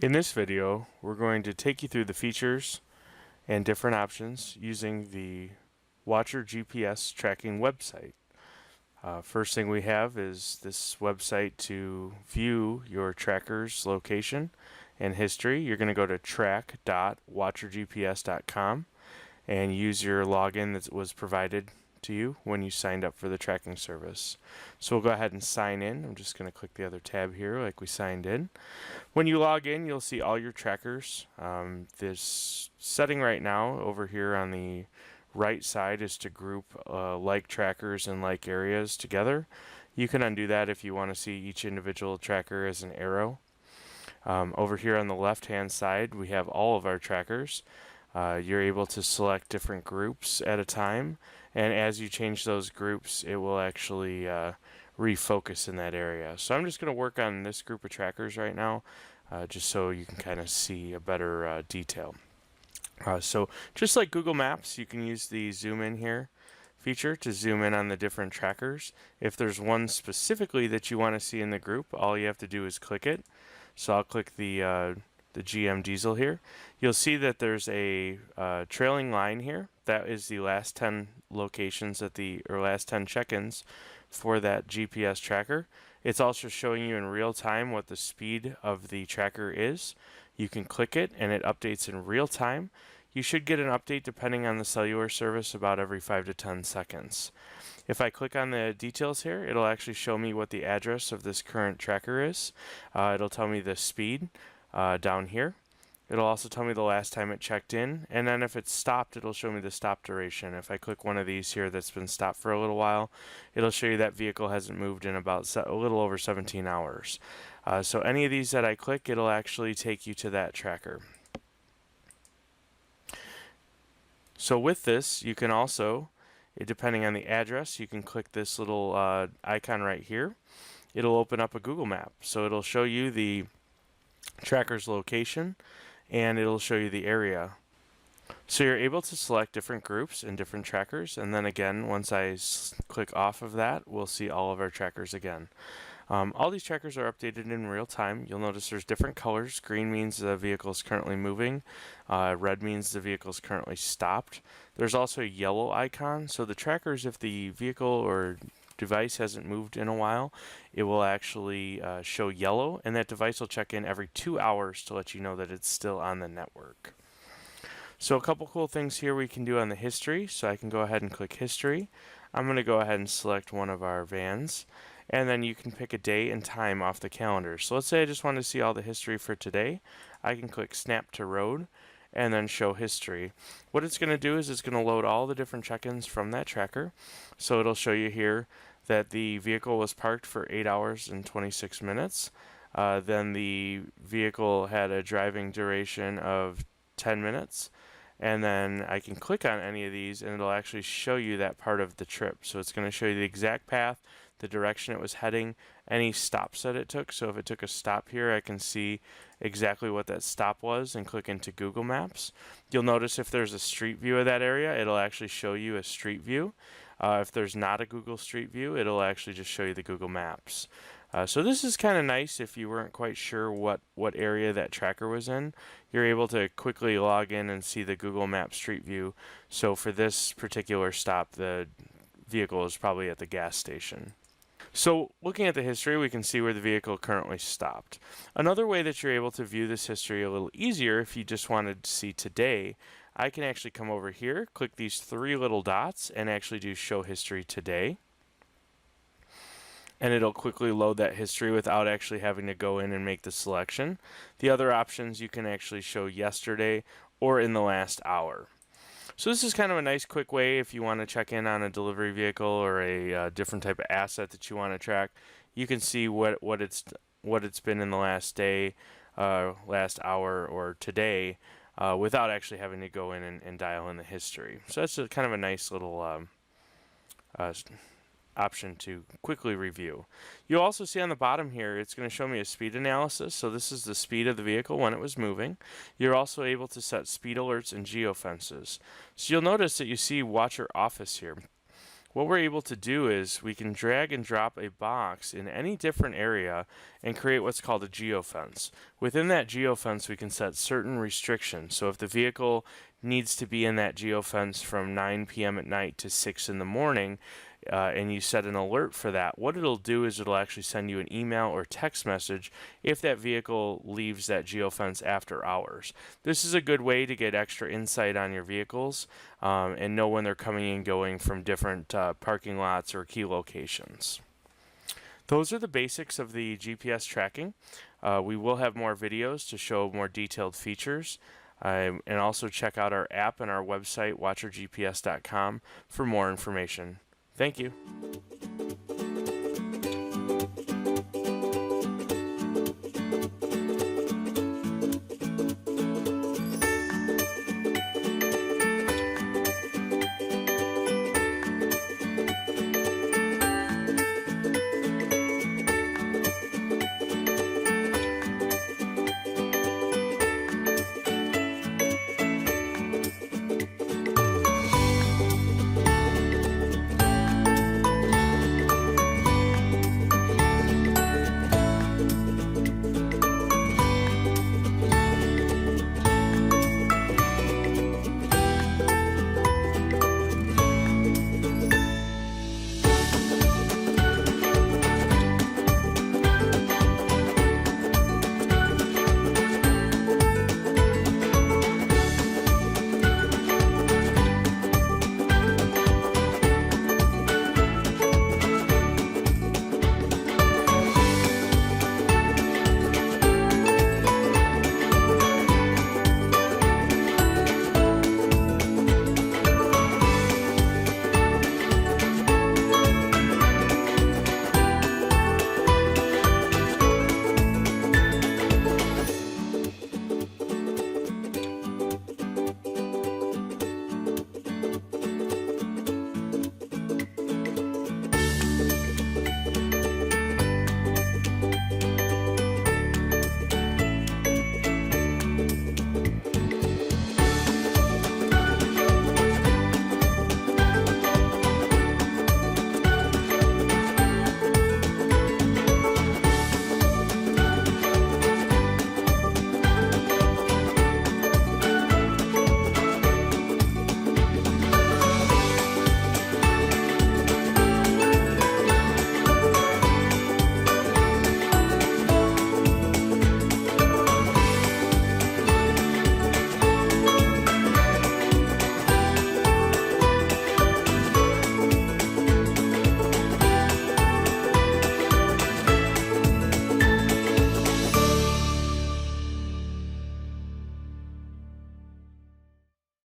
In this video, we're going to take you through the features and different options using the Watcher GPS tracking website. First thing we have is this website to view your tracker's location and history. You're going to go to track.watchergps.com and use your login that was provided to you when you signed up for the tracking service. So we'll go ahead and sign in. I'm just going to click the other tab here like we signed in. When you log in, you'll see all your trackers. This setting right now over here on the right side is to group like trackers and like areas together. You can undo that if you want to see each individual tracker as an arrow. Over here on the left hand side, we have all of our trackers. You're able to select different groups at a time, and as you change those groups, it will actually refocus in that area. So I'm just going to work on this group of trackers right now, just so you can kind of see a better detail. So just like Google Maps, you can use the zoom in here feature to zoom in on the different trackers. If there's one specifically that you want to see in the group, all you have to do is click it. So I'll click the GM Diesel here. You'll see that there's a trailing line here. That is the last 10 locations or last 10 check-ins for that GPS tracker. It's also showing you in real time what the speed of the tracker is. You can click it and it updates in real time. You should get an update depending on the cellular service about every 5 to 10 seconds. If I click on the details here, it'll actually show me what the address of this current tracker is. It'll tell me the speed down here. It'll also tell me the last time it checked in, and then if it's stopped, it'll show me the stop duration. If I click one of these here that's been stopped for a little while, it'll show you that vehicle hasn't moved in about a little over 17 hours. So any of these that I click, it'll actually take you to that tracker. So with this, you can also, depending on the address, you can click this little icon right here. It'll open up a Google map. So it'll show you the tracker's location and it'll show you the area. So you're able to select different groups and different trackers, and then again, once I click off of that, we'll see all of our trackers again. All these trackers are updated in real time. You'll notice there's different colors. Green means the vehicle is currently moving. Red means the vehicle is currently stopped. There's also a yellow icon. So the trackers, if the vehicle or device hasn't moved in a while, it will actually show yellow, and that device will check in every 2 hours to let you know that it's still on the network. So a couple cool things here we can do on the history. So I can go ahead and click history. I'm going to go ahead and select one of our vans, and then you can pick a day and time off the calendar. So let's say I just want to see all the history for today. I can click snap to road and then show history. What it's going to do is it's going to load all the different check-ins from that tracker. So it'll show you here that the vehicle was parked for 8 hours and 26 minutes. Then the vehicle had a driving duration of 10 minutes. And then I can click on any of these and it'll actually show you that part of the trip. So it's going to show you the exact path, the direction it was heading, any stops that it took. So if it took a stop here, I can see exactly what that stop was and click into Google Maps. You'll notice if there's a street view of that area, it'll actually show you a street view. If there's not a Google Street View, it'll actually just show you the Google Maps. So this is kind of nice if you weren't quite sure what area that tracker was in. You're able to quickly log in and see the Google Maps Street View. So for this particular stop, the vehicle is probably at the gas station. So looking at the history, we can see where the vehicle currently stopped. Another way that you're able to view this history a little easier, if you just wanted to see today, I can actually come over here, click these 3 little dots, and actually do show history today. And it'll quickly load that history without actually having to go in and make the selection. The other options, you can actually show yesterday or in the last hour. So this is kind of a nice quick way if you want to check in on a delivery vehicle or a different type of asset that you want to track. You can see what it's been in the last day, last hour, or today without actually having to go in and dial in the history. So that's kind of a nice little option to quickly review. You'll also see on the bottom here, it's going to show me a speed analysis. So this is the speed of the vehicle when it was moving. You're also able to set speed alerts and geofences. So you'll notice that you see Watcher Office here. what we're able to do is we can drag and drop a box in any different area and create what's called a geofence. Within that geofence, we can set certain restrictions. So if the vehicle needs to be in that geofence from 9 p.m. at night to 6 in the morning, and you set an alert for that, what it'll do is it'll actually send you an email or text message if that vehicle leaves that geofence after hours. This is a good way to get extra insight on your vehicles and know when they're coming and going from different parking lots or key locations. Those are the basics of the GPS tracking. We will have more videos to show more detailed features. And also check out our app and our website, watchergps.com, for more information. Thank you.